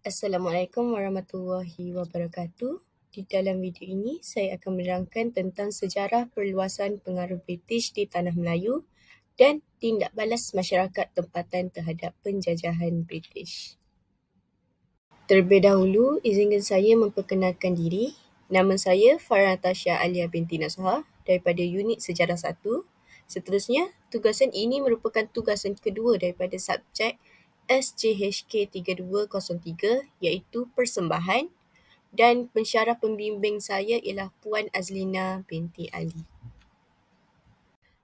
Assalamualaikum warahmatullahi wabarakatuh. Di dalam video ini, saya akan menerangkan tentang sejarah perluasan pengaruh British di Tanah Melayu dan tindak balas masyarakat tempatan terhadap penjajahan British. Terlebih dahulu, izinkan saya memperkenalkan diri. Nama saya Farah Natasha Alia binti Nasuha daripada Unit Sejarah 1. Seterusnya, tugasan ini merupakan tugasan kedua daripada subjek SJHK 3203 iaitu Persembahan, dan pensyarah pembimbing saya ialah Puan Azlina binti Ali.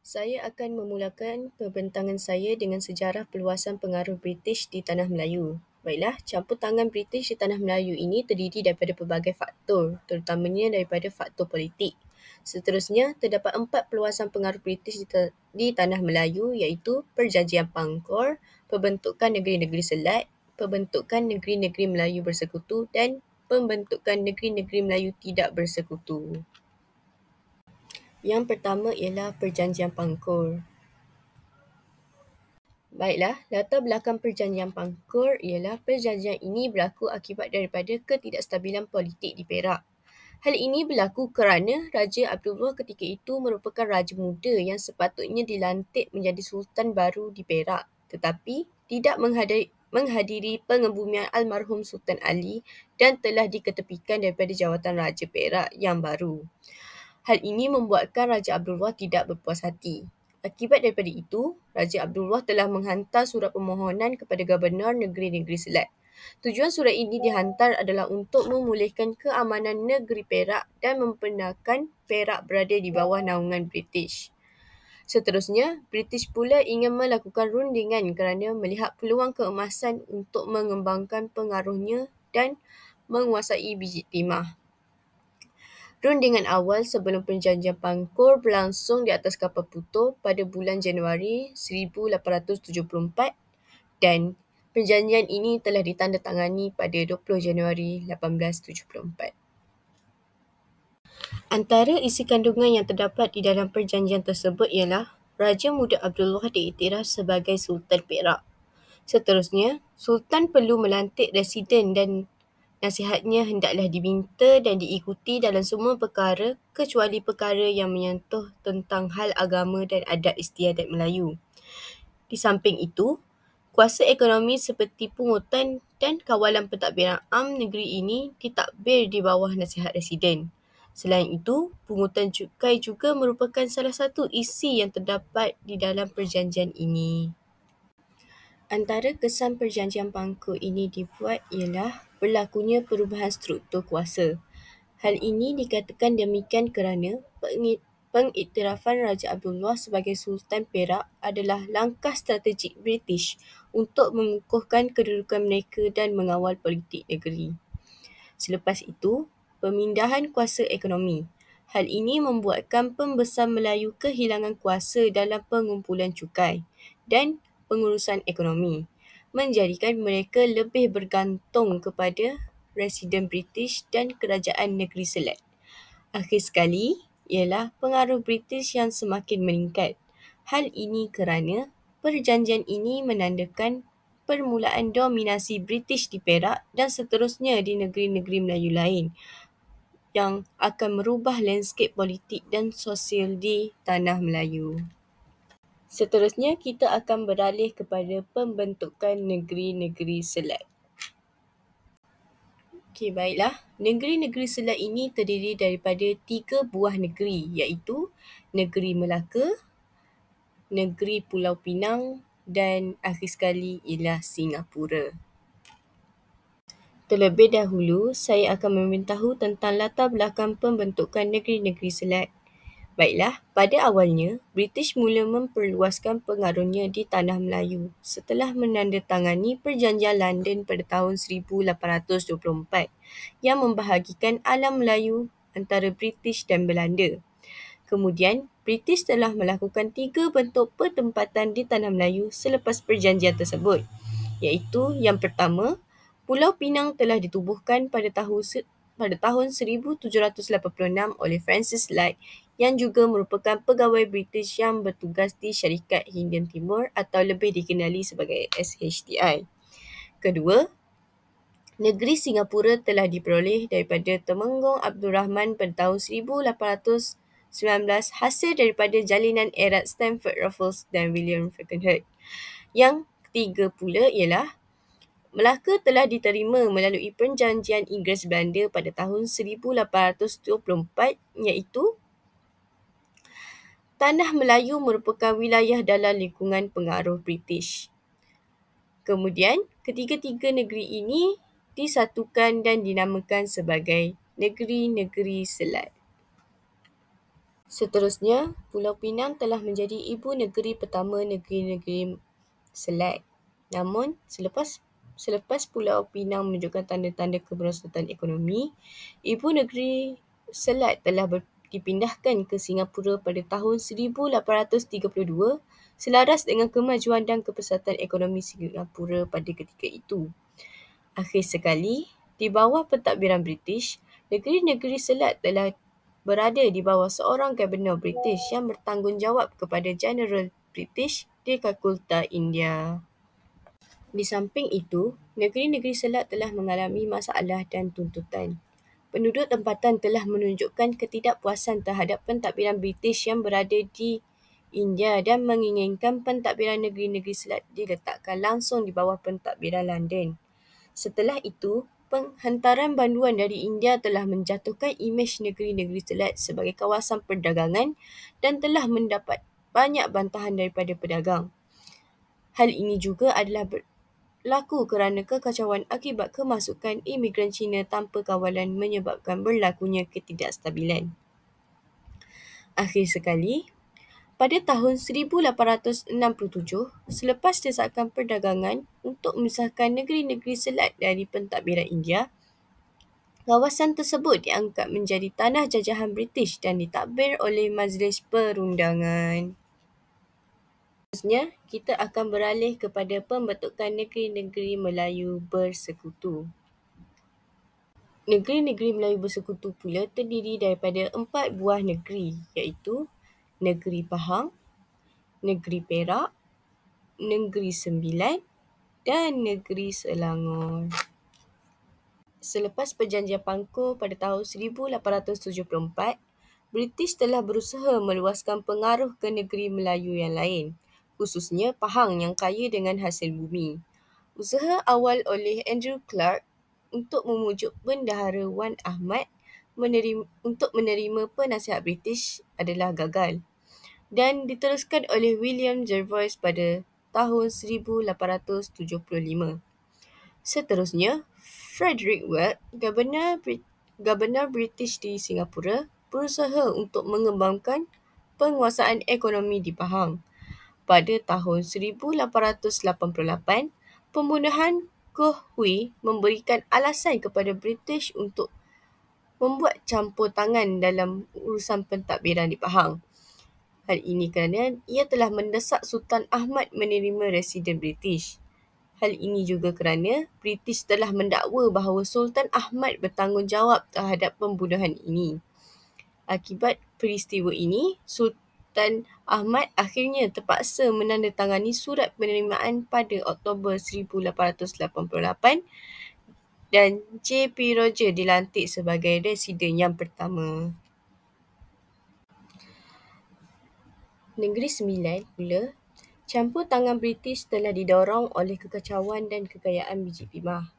Saya akan memulakan pembentangan saya dengan sejarah perluasan pengaruh British di Tanah Melayu. Baiklah, campur tangan British di Tanah Melayu ini terdiri daripada pelbagai faktor, terutamanya daripada faktor politik. Seterusnya, terdapat 4 perluasan pengaruh British di Tanah Melayu iaitu Perjanjian Pangkor, pembentukan negeri-negeri Selat, pembentukan negeri-negeri Melayu bersekutu dan pembentukan negeri-negeri Melayu tidak bersekutu. Yang pertama ialah Perjanjian Pangkor. Baiklah, latar belakang Perjanjian Pangkor ialah perjanjian ini berlaku akibat daripada ketidakstabilan politik di Perak. Hal ini berlaku kerana Raja Abdullah ketika itu merupakan raja muda yang sepatutnya dilantik menjadi sultan baru di Perak, tetapi tidak menghadiri pengebumian almarhum Sultan Ali dan telah diketepikan daripada jawatan Raja Perak yang baru. Hal ini membuatkan Raja Abdullah tidak berpuas hati. Akibat daripada itu, Raja Abdullah telah menghantar surat permohonan kepada Gubernur Negeri-Negeri Selat. Tujuan surat ini dihantar adalah untuk memulihkan keamanan negeri Perak dan membenarkan Perak berada di bawah naungan British. Seterusnya, British pula ingin melakukan rundingan kerana melihat peluang keemasan untuk mengembangkan pengaruhnya dan menguasai biji timah. Rundingan awal sebelum Perjanjian Pangkor berlangsung di atas kapal Puto pada bulan Januari 1874 dan perjanjian ini telah ditandatangani pada 20 Januari 1874. Antara isi kandungan yang terdapat di dalam perjanjian tersebut ialah Raja Muda Abdullah diiktiraf sebagai Sultan Perak. Seterusnya, Sultan perlu melantik residen dan nasihatnya hendaklah diminta dan diikuti dalam semua perkara kecuali perkara yang menyentuh tentang hal agama dan adat istiadat Melayu. Di samping itu, kuasa ekonomi seperti pungutan dan kawalan pentadbiran am negeri ini ditadbir di bawah nasihat residen. Selain itu, pungutan cukai juga merupakan salah satu isi yang terdapat di dalam perjanjian ini. Antara kesan Perjanjian Pangkor ini dibuat ialah berlakunya perubahan struktur kuasa. Hal ini dikatakan demikian kerana pengiktirafan Raja Abdullah sebagai Sultan Perak adalah langkah strategik British untuk mengukuhkan kedudukan mereka dan mengawal politik negeri. Selepas itu, pemindahan kuasa ekonomi. Hal ini membuatkan pembesar Melayu kehilangan kuasa dalam pengumpulan cukai dan pengurusan ekonomi, menjadikan mereka lebih bergantung kepada residen British dan kerajaan negeri Selat. Akhir sekali ialah pengaruh British yang semakin meningkat. Hal ini kerana perjanjian ini menandakan permulaan dominasi British di Perak dan seterusnya di negeri-negeri Melayu lain yang akan merubah landscape politik dan sosial di Tanah Melayu. Seterusnya, kita akan beralih kepada pembentukan negeri-negeri Selat. Okey, baiklah. Negeri-negeri Selat ini terdiri daripada 3 buah negeri iaitu Negeri Melaka, Negeri Pulau Pinang dan akhir sekali ialah Singapura. Terlebih dahulu, saya akan memberitahu tentang latar belakang pembentukan negeri-negeri Selat. Baiklah, pada awalnya, British mula memperluaskan pengaruhnya di Tanah Melayu setelah menandatangani Perjanjian London pada tahun 1824 yang membahagikan alam Melayu antara British dan Belanda. Kemudian, British telah melakukan 3 bentuk pertempatan di Tanah Melayu selepas perjanjian tersebut, iaitu yang pertama, Pulau Pinang telah ditubuhkan pada tahun 1786 oleh Francis Light yang juga merupakan pegawai British yang bertugas di Syarikat Hindian Timur atau lebih dikenali sebagai SHTI. Kedua, Negeri Singapura telah diperoleh daripada Temenggong Abdul Rahman pada tahun 1819 hasil daripada jalinan erat Stamford Raffles dan William Falkenhayn. Yang ketiga pula ialah Melaka telah diterima melalui Perjanjian Inggeris-Belanda pada tahun 1824 iaitu Tanah Melayu merupakan wilayah dalam lingkungan pengaruh British. Kemudian, ketiga-tiga negeri ini disatukan dan dinamakan sebagai Negeri-Negeri Selat. Seterusnya, Pulau Pinang telah menjadi ibu negeri pertama negeri-negeri Selat. Namun, selepas Pulau Pinang menunjukkan tanda-tanda kemerosotan ekonomi, ibu negeri Selat telah dipindahkan ke Singapura pada tahun 1832 selaras dengan kemajuan dan kepesatan ekonomi Singapura pada ketika itu. Akhir sekali, di bawah pentadbiran British, negeri-negeri Selat telah berada di bawah seorang Gubernur British yang bertanggungjawab kepada General British di Kalkutta, India. Di samping itu, negeri-negeri Selat telah mengalami masalah dan tuntutan. Penduduk tempatan telah menunjukkan ketidakpuasan terhadap pentadbiran British yang berada di India dan menginginkan pentadbiran negeri-negeri Selat diletakkan langsung di bawah pentadbiran London. Setelah itu, penghantaran banduan dari India telah menjatuhkan imej negeri-negeri Selat sebagai kawasan perdagangan dan telah mendapat banyak bantahan daripada pedagang. Hal ini juga adalah berlaku kerana kekacauan akibat kemasukan imigran Cina tanpa kawalan menyebabkan berlakunya ketidakstabilan. Akhir sekali, pada tahun 1867, selepas desakan perdagangan untuk memisahkan negeri-negeri Selat dari pentadbiran India, kawasan tersebut diangkat menjadi tanah jajahan British dan ditadbir oleh Majlis Perundangan. Seterusnya, kita akan beralih kepada pembentukan negeri-negeri Melayu Bersekutu. Negeri-negeri Melayu Bersekutu pula terdiri daripada 4 buah negeri iaitu Negeri Pahang, Negeri Perak, Negeri Sembilan dan Negeri Selangor. Selepas Perjanjian Pangkor pada tahun 1874, British telah berusaha meluaskan pengaruh ke negeri Melayu yang lain, khususnya Pahang yang kaya dengan hasil bumi. Usaha awal oleh Andrew Clark untuk memujuk Bendahara Wan Ahmad untuk menerima penasihat British adalah gagal dan diteruskan oleh William Jervois pada tahun 1875. Seterusnya, Frederick Ward, Gubernur British di Singapura, berusaha untuk mengembangkan penguasaan ekonomi di Pahang. Pada tahun 1888, pembunuhan Goh Hui memberikan alasan kepada British untuk membuat campur tangan dalam urusan pentadbiran di Pahang. Hal ini kerana ia telah mendesak Sultan Ahmad menerima residen British. Hal ini juga kerana British telah mendakwa bahawa Sultan Ahmad bertanggungjawab terhadap pembunuhan ini. Akibat peristiwa ini, Sultan Ahmad akhirnya terpaksa menandatangani surat penerimaan pada Oktober 1888 dan J.P. Roger dilantik sebagai residen yang pertama. Negeri Sembilan pula, campur tangan British telah didorong oleh kekacauan dan kekayaan biji timah.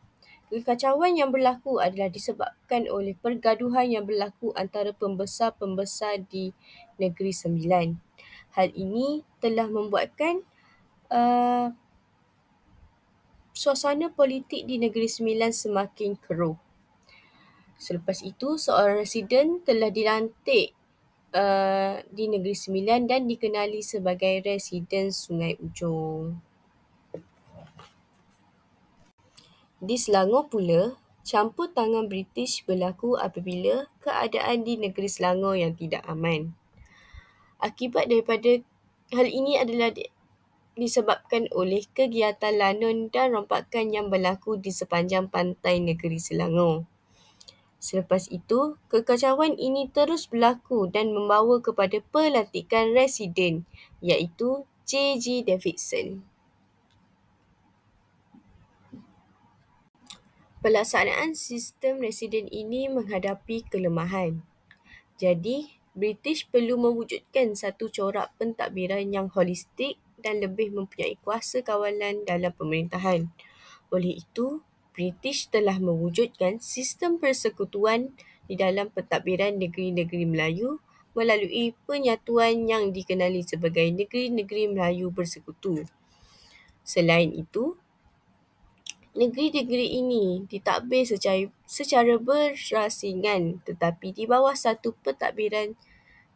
Kekacauan yang berlaku adalah disebabkan oleh pergaduhan yang berlaku antara pembesar-pembesar di Negeri Sembilan. Hal ini telah membuatkan suasana politik di Negeri Sembilan semakin keruh. Selepas itu, seorang residen telah dilantik di Negeri Sembilan dan dikenali sebagai Residen Sungai Ujong. Di Selangor pula, campur tangan British berlaku apabila keadaan di negeri Selangor yang tidak aman. Akibat daripada hal ini adalah disebabkan oleh kegiatan lanun dan rompakan yang berlaku di sepanjang pantai negeri Selangor. Selepas itu, kekacauan ini terus berlaku dan membawa kepada pelantikan residen iaitu J.G. Davidson. Pelaksanaan sistem residen ini menghadapi kelemahan. Jadi, British perlu mewujudkan satu corak pentadbiran yang holistik dan lebih mempunyai kuasa kawalan dalam pemerintahan. Oleh itu, British telah mewujudkan sistem persekutuan di dalam pentadbiran negeri-negeri Melayu melalui penyatuan yang dikenali sebagai Negeri-Negeri Melayu Bersekutu. Selain itu, negeri-negeri ini ditadbir secara berasingan tetapi di bawah satu pentadbiran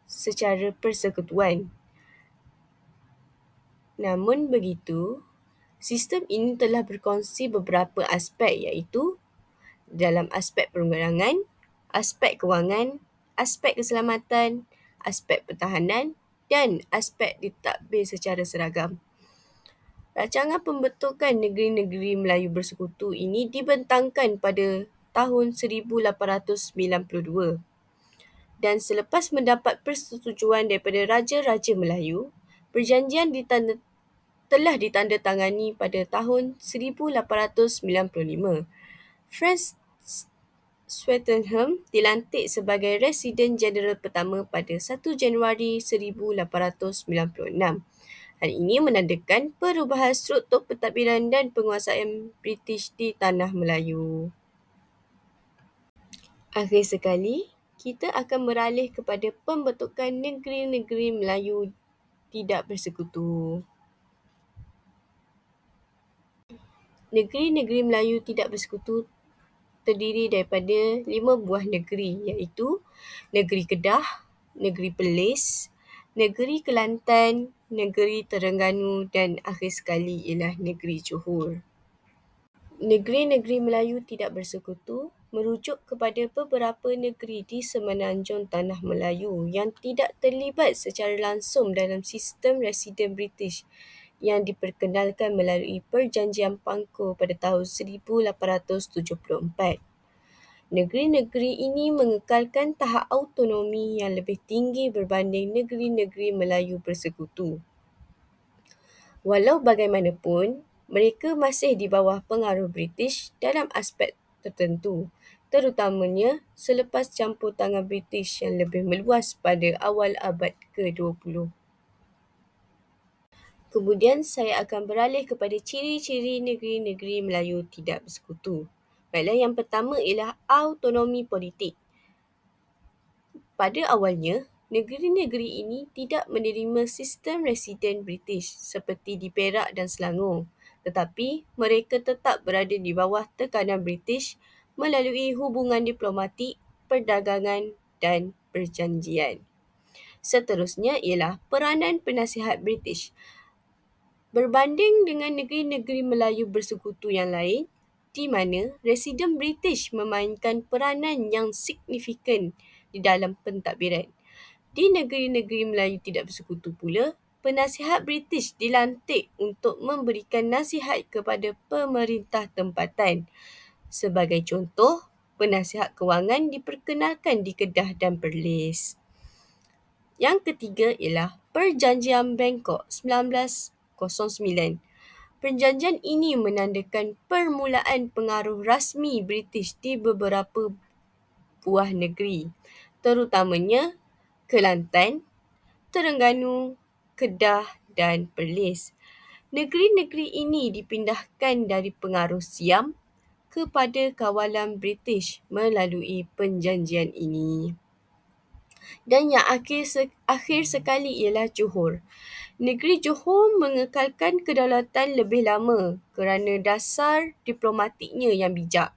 secara persekutuan. Namun begitu, sistem ini telah berkongsi beberapa aspek iaitu dalam aspek perundangan, aspek kewangan, aspek keselamatan, aspek pertahanan dan aspek ditadbir secara seragam. Rancangan pembentukan Negeri-Negeri Melayu Bersekutu ini dibentangkan pada tahun 1892 dan selepas mendapat persetujuan daripada Raja-Raja Melayu, perjanjian telah ditandatangani pada tahun 1895. Franz Swettenham dilantik sebagai Residen Jeneral pertama pada 1 Januari 1896. Hal ini menandakan perubahan struktur pentadbiran dan penguasaan British di Tanah Melayu. Akhir sekali, kita akan beralih kepada pembentukan Negeri-Negeri Melayu tidak bersekutu. Negeri-Negeri Melayu tidak bersekutu terdiri daripada 5 buah negeri iaitu Negeri Kedah, Negeri Perlis, Negeri Kelantan, Negeri Terengganu dan akhir sekali ialah Negeri Johor. Negeri-negeri Melayu tidak bersekutu merujuk kepada beberapa negeri di semenanjung Tanah Melayu yang tidak terlibat secara langsung dalam sistem residen British yang diperkenalkan melalui Perjanjian Pangkor pada tahun 1874. Negeri-negeri ini mengekalkan tahap autonomi yang lebih tinggi berbanding negeri-negeri Melayu bersekutu. Walau bagaimanapun, mereka masih di bawah pengaruh British dalam aspek tertentu, terutamanya selepas campur tangan British yang lebih meluas pada awal abad ke-20. Kemudian saya akan beralih kepada ciri-ciri negeri-negeri Melayu tidak bersekutu. Baiklah, yang pertama ialah autonomi politik. Pada awalnya, negeri-negeri ini tidak menerima sistem residen British seperti di Perak dan Selangor, tetapi mereka tetap berada di bawah tekanan British melalui hubungan diplomatik, perdagangan dan perjanjian. Seterusnya ialah peranan penasihat British. Berbanding dengan negeri-negeri Melayu bersekutu yang lain, di mana residen British memainkan peranan yang signifikan di dalam pentadbiran. Di negeri-negeri Melayu tidak bersekutu pula, penasihat British dilantik untuk memberikan nasihat kepada pemerintah tempatan. Sebagai contoh, penasihat kewangan diperkenalkan di Kedah dan Perlis. Yang ketiga ialah Perjanjian Bangkok 1909. Perjanjian ini menandakan permulaan pengaruh rasmi British di beberapa buah negeri, terutamanya Kelantan, Terengganu, Kedah dan Perlis. Negeri-negeri ini dipindahkan dari pengaruh Siam kepada kawalan British melalui perjanjian ini. Dan yang akhir sekali ialah Johor. Negeri Johor mengekalkan kedaulatan lebih lama kerana dasar diplomatiknya yang bijak.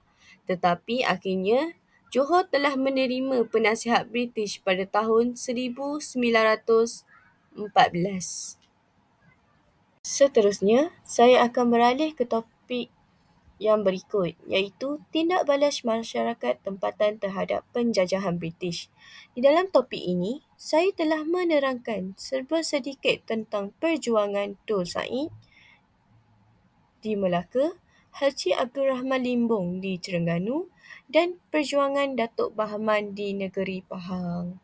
Tetapi akhirnya, Johor telah menerima penasihat British pada tahun 1914. Seterusnya, saya akan beralih ke topik yang berikut iaitu tindak balas masyarakat tempatan terhadap penjajahan British. Di dalam topik ini, saya telah menerangkan serba sedikit tentang perjuangan Dul Said di Melaka, Haji Abdul Rahman Limbong di Terengganu dan perjuangan Datuk Bahman di Negeri Pahang.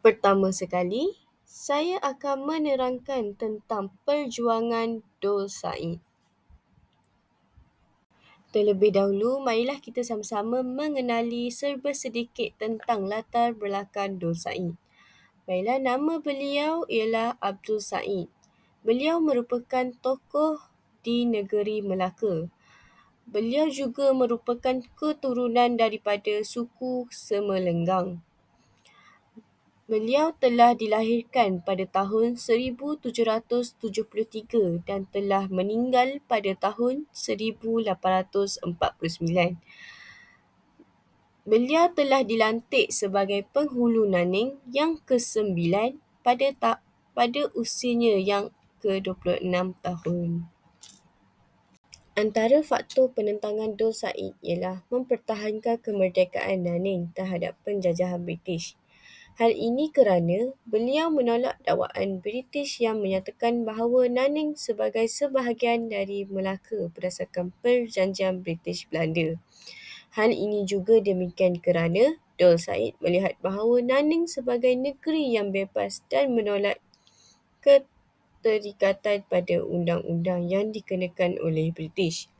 Pertama sekali, saya akan menerangkan tentang perjuangan Dul Said. Terlebih dahulu, marilah kita sama-sama mengenali serba sedikit tentang latar belakang Dul Said. Baiklah, nama beliau ialah Abdul Said. Beliau merupakan tokoh di negeri Melaka. Beliau juga merupakan keturunan daripada suku Semelenggang. Beliau telah dilahirkan pada tahun 1773 dan telah meninggal pada tahun 1849. Beliau telah dilantik sebagai penghulu Naning yang ke-9 pada usianya yang ke-26 tahun. Antara faktor penentangan Dul Said ialah mempertahankan kemerdekaan Naning terhadap penjajahan British. Hal ini kerana beliau menolak dakwaan British yang menyatakan bahawa Naning sebagai sebahagian dari Melaka berdasarkan perjanjian British-Belanda. Hal ini juga demikian kerana Dul Said melihat bahawa Naning sebagai negeri yang bebas dan menolak keterikatan pada undang-undang yang dikenakan oleh British.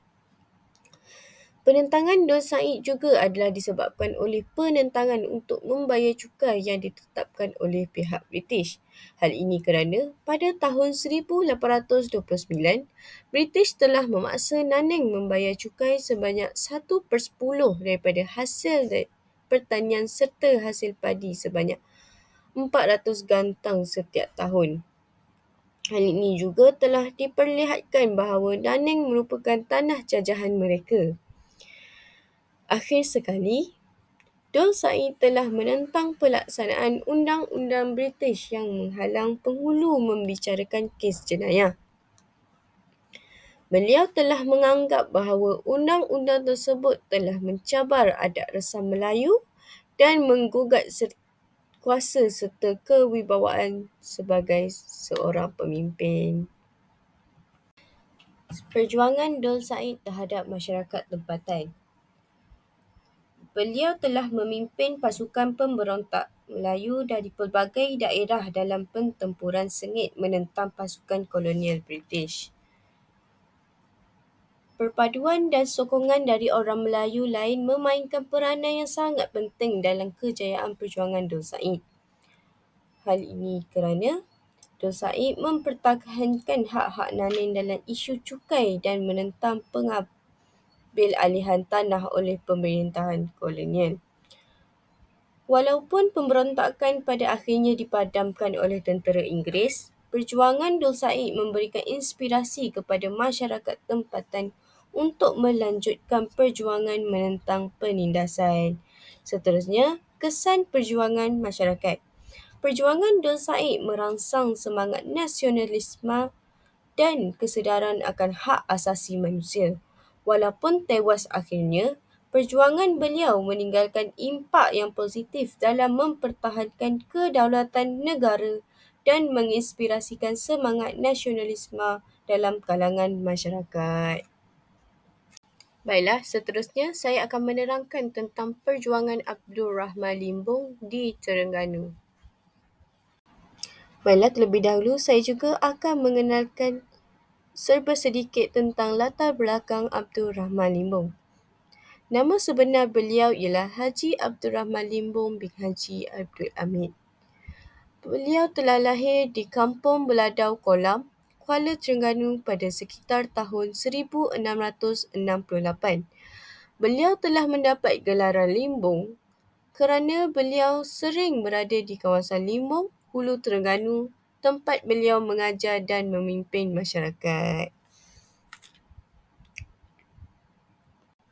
Penentangan Dul Said juga adalah disebabkan oleh penentangan untuk membayar cukai yang ditetapkan oleh pihak British. Hal ini kerana pada tahun 1829, British telah memaksa Naning membayar cukai sebanyak 1/10 daripada hasil pertanian serta hasil padi sebanyak 400 gantang setiap tahun. Hal ini juga telah diperlihatkan bahawa Naning merupakan tanah jajahan mereka. Akhir sekali, Dul Said telah menentang pelaksanaan undang-undang British yang menghalang penghulu membicarakan kes jenayah. Beliau telah menganggap bahawa undang-undang tersebut telah mencabar adat resam Melayu dan menggugat kuasa serta kewibawaan sebagai seorang pemimpin. Perjuangan Dul Said terhadap masyarakat tempatan. Beliau telah memimpin pasukan pemberontak Melayu dari pelbagai daerah dalam pertempuran sengit menentang pasukan kolonial British. Perpaduan dan sokongan dari orang Melayu lain memainkan peranan yang sangat penting dalam kejayaan perjuangan Dul Said. Hal ini kerana Dul Said mempertahankan hak-hak Naning dalam isu cukai dan menentang pengambilalihan tanah oleh pemerintahan kolonial. Walaupun pemberontakan pada akhirnya dipadamkan oleh tentera Inggeris, perjuangan Dul Said memberikan inspirasi kepada masyarakat tempatan untuk melanjutkan perjuangan menentang penindasan. Seterusnya, kesan perjuangan masyarakat. Perjuangan Dul Said merangsang semangat nasionalisme dan kesedaran akan hak asasi manusia. Walaupun tewas akhirnya, perjuangan beliau meninggalkan impak yang positif dalam mempertahankan kedaulatan negara dan menginspirasikan semangat nasionalisme dalam kalangan masyarakat. Baiklah, seterusnya saya akan menerangkan tentang perjuangan Abdul Rahman Limbong di Terengganu. Baiklah, terlebih dahulu saya juga akan mengenalkan serba sedikit tentang latar belakang Abdul Rahman Limbong. Nama sebenar beliau ialah Haji Abdul Rahman Limbong bin Haji Abdul Hamid. Beliau telah lahir di Kampung Beladau Kolam, Kuala Terengganu pada sekitar tahun 1668. Beliau telah mendapat gelaran Limbong kerana beliau sering berada di kawasan Limbong, Hulu Terengganu, tempat beliau mengajar dan memimpin masyarakat.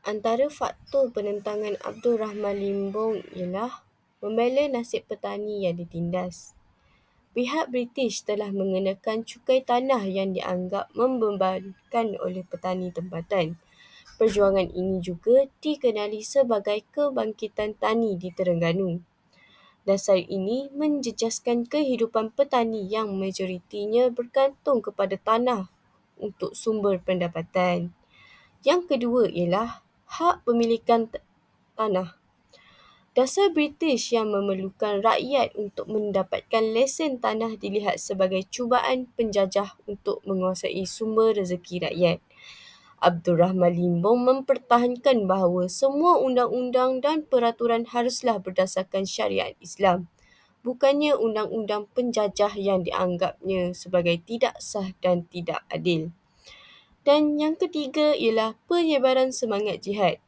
Antara faktor penentangan Abdul Rahman Limbong ialah membela nasib petani yang ditindas. Pihak British telah mengenakan cukai tanah yang dianggap membebankan oleh petani tempatan. Perjuangan ini juga dikenali sebagai kebangkitan tani di Terengganu. Dasar ini menjejaskan kehidupan petani yang majoritinya bergantung kepada tanah untuk sumber pendapatan. Yang kedua ialah hak pemilikan tanah. Dasar British yang memerlukan rakyat untuk mendapatkan lesen tanah dilihat sebagai cubaan penjajah untuk menguasai sumber rezeki rakyat. Abdul Rahman Limbong mempertahankan bahawa semua undang-undang dan peraturan haruslah berdasarkan syariat Islam, bukannya undang-undang penjajah yang dianggapnya sebagai tidak sah dan tidak adil. Dan yang ketiga ialah penyebaran semangat jihad.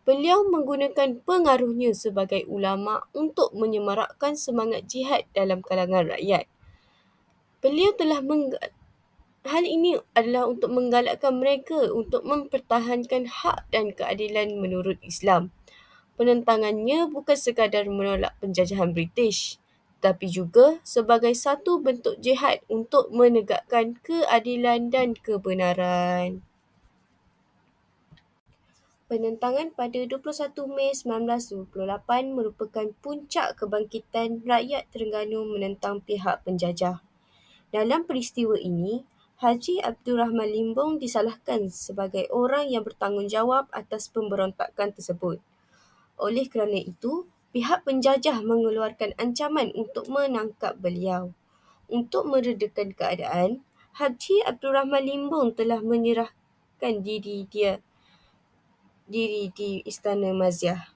Beliau menggunakan pengaruhnya sebagai ulama untuk menyemarakkan semangat jihad dalam kalangan rakyat. Beliau telah Hal ini adalah untuk menggalakkan mereka untuk mempertahankan hak dan keadilan menurut Islam. Penentangannya bukan sekadar menolak penjajahan British, tapi juga sebagai satu bentuk jihad untuk menegakkan keadilan dan kebenaran. Penentangan pada 21 Mei 1928 merupakan puncak kebangkitan rakyat Terengganu menentang pihak penjajah. Dalam peristiwa ini, Haji Abdul Rahman Limbong disalahkan sebagai orang yang bertanggungjawab atas pemberontakan tersebut. Oleh kerana itu, pihak penjajah mengeluarkan ancaman untuk menangkap beliau. Untuk meredakan keadaan, Haji Abdul Rahman Limbong telah menyerahkan diri di Istana Maziah.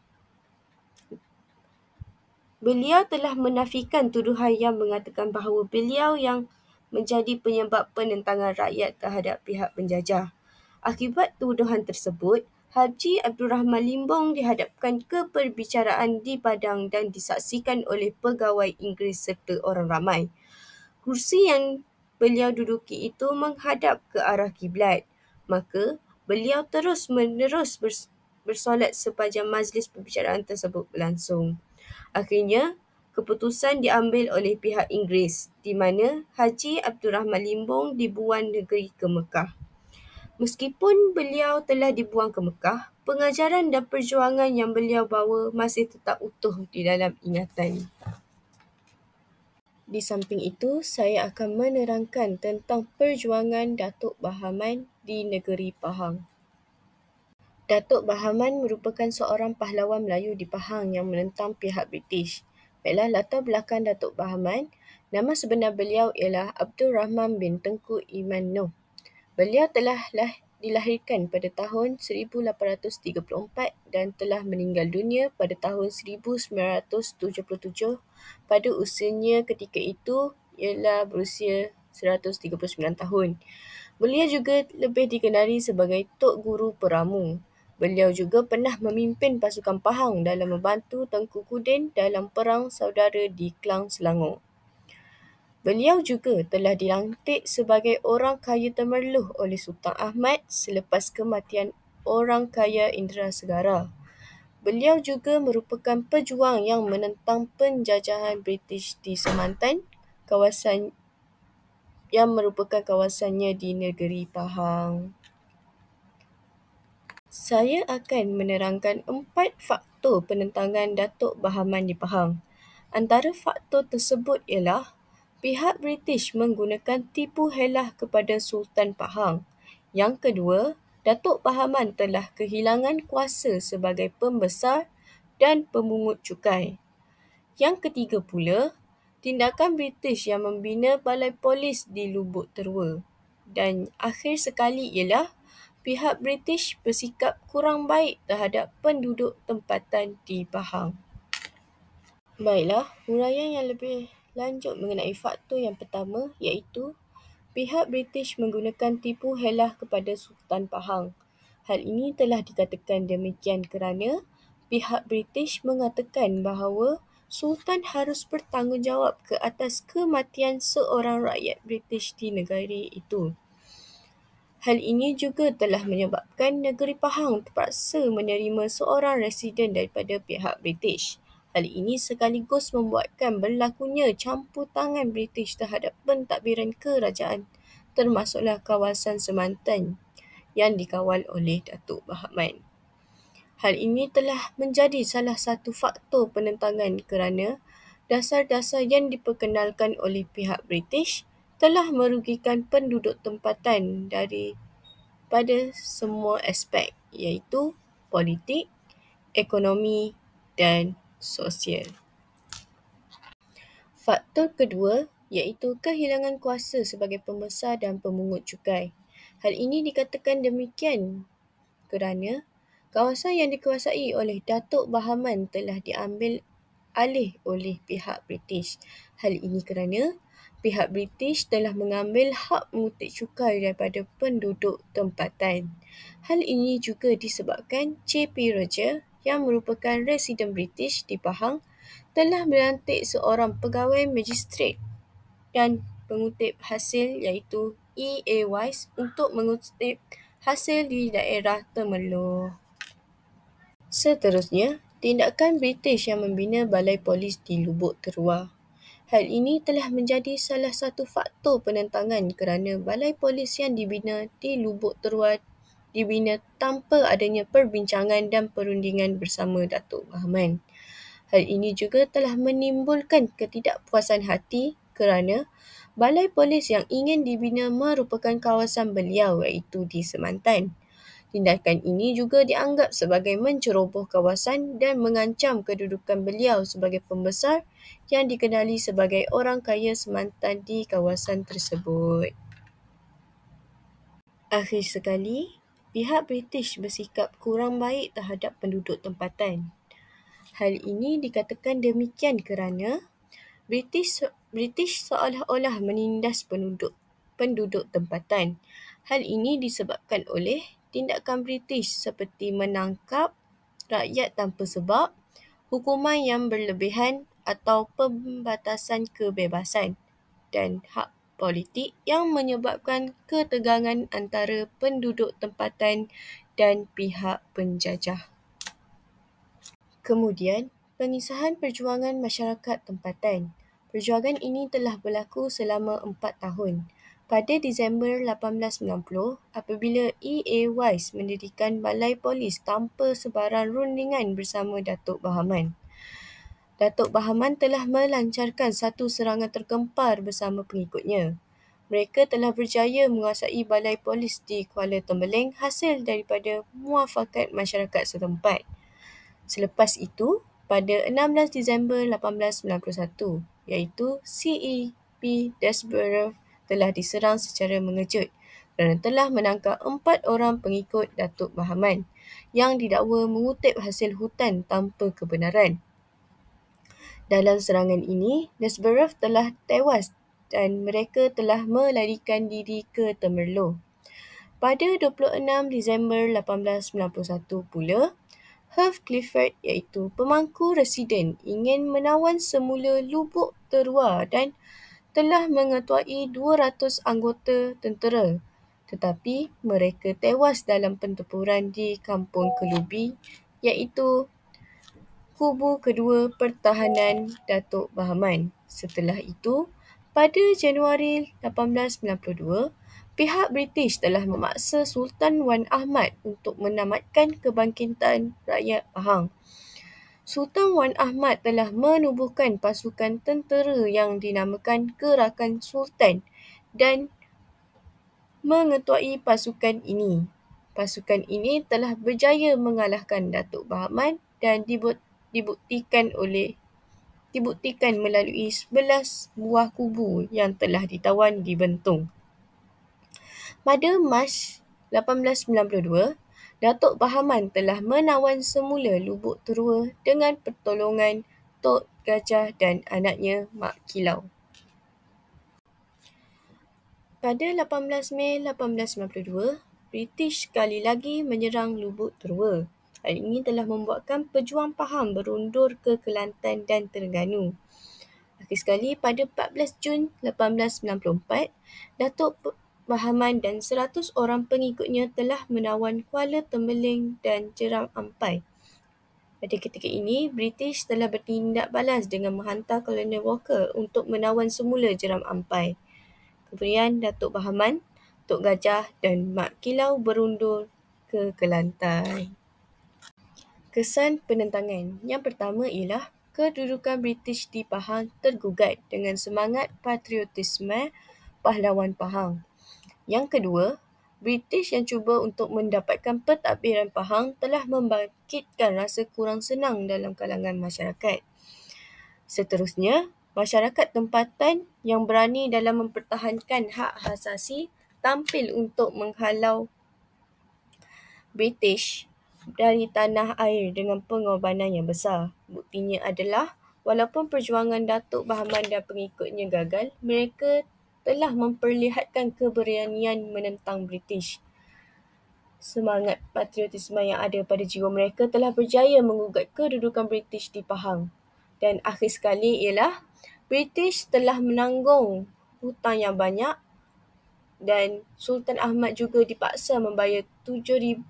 Beliau telah menafikan tuduhan yang mengatakan bahawa beliau yang menjadi penyebab penentangan rakyat terhadap pihak penjajah. Akibat tuduhan tersebut, Haji Abdul Rahman Limbong dihadapkan ke perbicaraan di Padang dan disaksikan oleh pegawai Inggeris serta orang ramai. Kursi yang beliau duduki itu menghadap ke arah kiblat. Maka, beliau terus-menerus bersolat sepanjang majlis perbicaraan tersebut berlangsung. Akhirnya, keputusan diambil oleh pihak Inggeris di mana Haji Abdul Rahman Limbong dibuang negeri ke Mekah. Meskipun beliau telah dibuang ke Mekah, pengajaran dan perjuangan yang beliau bawa masih tetap utuh di dalam ingatan. Di samping itu, saya akan menerangkan tentang perjuangan Datuk Bahaman di negeri Pahang. Datuk Bahaman merupakan seorang pahlawan Melayu di Pahang yang menentang pihak British. Baiklah, latar belakang Datuk Bahaman. Nama sebenar beliau ialah Abdul Rahman bin Tengku Iman Noh. Beliau telah dilahirkan pada tahun 1834 dan telah meninggal dunia pada tahun 1977 pada usianya ketika itu ialah berusia 139 tahun. Beliau juga lebih dikenali sebagai Tok Guru Peramu. Beliau juga pernah memimpin pasukan Pahang dalam membantu Tengku Kudin dalam Perang Saudara di Klang, Selangor. Beliau juga telah dilantik sebagai orang kaya Temerloh oleh Sultan Ahmad selepas kematian orang kaya Indra Segara. Beliau juga merupakan pejuang yang menentang penjajahan British di Semantan, kawasan yang merupakan kawasannya di negeri Pahang. Saya akan menerangkan 4 faktor penentangan Datuk Bahaman di Pahang. Antara faktor tersebut ialah pihak British menggunakan tipu helah kepada Sultan Pahang. Yang kedua, Datuk Bahaman telah kehilangan kuasa sebagai pembesar dan pemungut cukai. Yang ketiga pula, tindakan British yang membina balai polis di Lubuk Terua. Dan akhir sekali ialah pihak British bersikap kurang baik terhadap penduduk tempatan di Pahang. Baiklah, huraian yang lebih lanjut mengenai faktor yang pertama iaitu pihak British menggunakan tipu helah kepada Sultan Pahang. Hal ini telah dikatakan demikian kerana pihak British mengatakan bahawa Sultan harus bertanggungjawab ke atas kematian seorang rakyat British di negeri itu. Hal ini juga telah menyebabkan negeri Pahang terpaksa menerima seorang residen daripada pihak British. Hal ini sekaligus membuatkan berlakunya campur tangan British terhadap pentadbiran kerajaan, termasuklah kawasan Semantan yang dikawal oleh Datuk Bahaman. Hal ini telah menjadi salah satu faktor penentangan kerana dasar-dasar yang diperkenalkan oleh pihak British telah merugikan penduduk tempatan pada semua aspek iaitu politik, ekonomi dan sosial. Faktor kedua iaitu kehilangan kuasa sebagai pembesar dan pemungut cukai. Hal ini dikatakan demikian kerana kawasan yang dikuasai oleh Datuk Bahaman telah diambil alih oleh pihak British. Hal ini kerana pihak British telah mengambil hak mengutik cukai daripada penduduk tempatan. Hal ini juga disebabkan J.P. Roger yang merupakan residen British di Pahang telah melantik seorang pegawai magistrat dan pengutip hasil iaitu E.A. Wise untuk mengutip hasil di daerah Temerloh. Seterusnya, tindakan British yang membina balai polis di Lubuk Terua. Hal ini telah menjadi salah satu faktor penentangan kerana balai polis yang dibina di Lubuk Terua dibina tanpa adanya perbincangan dan perundingan bersama Datuk Bahaman. Hal ini juga telah menimbulkan ketidakpuasan hati kerana balai polis yang ingin dibina merupakan kawasan beliau iaitu di Semantan. Tindakan ini juga dianggap sebagai menceroboh kawasan dan mengancam kedudukan beliau sebagai pembesar yang dikenali sebagai orang kaya Semantan di kawasan tersebut. Akhir sekali, pihak British bersikap kurang baik terhadap penduduk tempatan. Hal ini dikatakan demikian kerana British seolah-olah menindas penduduk tempatan. Hal ini disebabkan oleh tindakan British seperti menangkap rakyat tanpa sebab, hukuman yang berlebihan atau pembatasan kebebasan dan hak politik yang menyebabkan ketegangan antara penduduk tempatan dan pihak penjajah. Kemudian, pengisahan perjuangan masyarakat tempatan. Perjuangan ini telah berlaku selama 4 tahun. Pada Disember 1890, apabila E.A. Wise mendirikan balai polis tanpa sebarang rundingan bersama Datuk Bahaman. Datuk Bahaman telah melancarkan satu serangan tergempar bersama pengikutnya. Mereka telah berjaya menguasai balai polis di Kuala Tembeling hasil daripada muafakat masyarakat setempat. Selepas itu, pada 16 Disember 1891, iaitu C.E.P. Desborough telah diserang secara mengejut kerana telah menangkap 4 orang pengikut Datuk Bahaman yang didakwa mengutip hasil hutan tanpa kebenaran. Dalam serangan ini, Desborough telah tewas dan mereka telah melarikan diri ke Temerloh. Pada 26 Disember 1891 pula, Herve Clifford iaitu pemangku residen ingin menawan semula Lubuk Terua dan telah mengetuai 200 anggota tentera, tetapi mereka tewas dalam pertempuran di Kampung Kelubi iaitu kubu kedua pertahanan Datuk Bahaman. Setelah itu, pada Januari 1892, pihak British telah memaksa Sultan Wan Ahmad untuk menamatkan kebangkitan rakyat Pahang. Sultan Wan Ahmad telah menubuhkan pasukan tentera yang dinamakan Gerakan Sultan dan mengetuai pasukan ini. Pasukan ini telah berjaya mengalahkan Datuk Bahaman dan dibuktikan melalui 11 buah kubu yang telah ditawan di Bentong. Pada Mac 1892, Datuk Bahaman telah menawan semula Lubuk Terua dengan pertolongan Tok Gajah dan anaknya Mak Kilau. Pada 18 Mei 1892, British sekali lagi menyerang Lubuk Terua. Hal ini telah membuatkan pejuang Pahang berundur ke Kelantan dan Terengganu. Akhir sekali, pada 14 Jun 1894, Datuk Bahaman dan 100 orang pengikutnya telah menawan Kuala Tembeling dan Jeram Ampai. Pada ketika ini, British telah bertindak balas dengan menghantar Kolonel Walker untuk menawan semula Jeram Ampai. Kemudian Datuk Bahaman, Tok Gajah dan Mak Kilau berundur ke Kelantan. Kesan penentangan. Yang pertama ialah kedudukan British di Pahang tergugat dengan semangat patriotisme pahlawan Pahang. Yang kedua, British yang cuba untuk mendapatkan pentadbiran Pahang telah membangkitkan rasa kurang senang dalam kalangan masyarakat. Seterusnya, masyarakat tempatan yang berani dalam mempertahankan hak asasi tampil untuk menghalau British dari tanah air dengan pengorbanan yang besar. Buktinya adalah, walaupun perjuangan Datuk Bahman dan pengikutnya gagal, mereka telah memperlihatkan keberanian menentang British. Semangat patriotisme yang ada pada jiwa mereka telah berjaya mengugat kedudukan British di Pahang. Dan akhir sekali ialah British telah menanggung hutang yang banyak dan Sultan Ahmad juga dipaksa membayar $7,200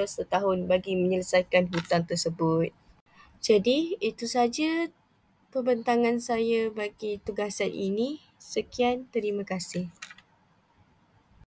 setahun bagi menyelesaikan hutang tersebut. Jadi, itu saja pembentangan saya bagi tugasan ini. Sekian, terima kasih.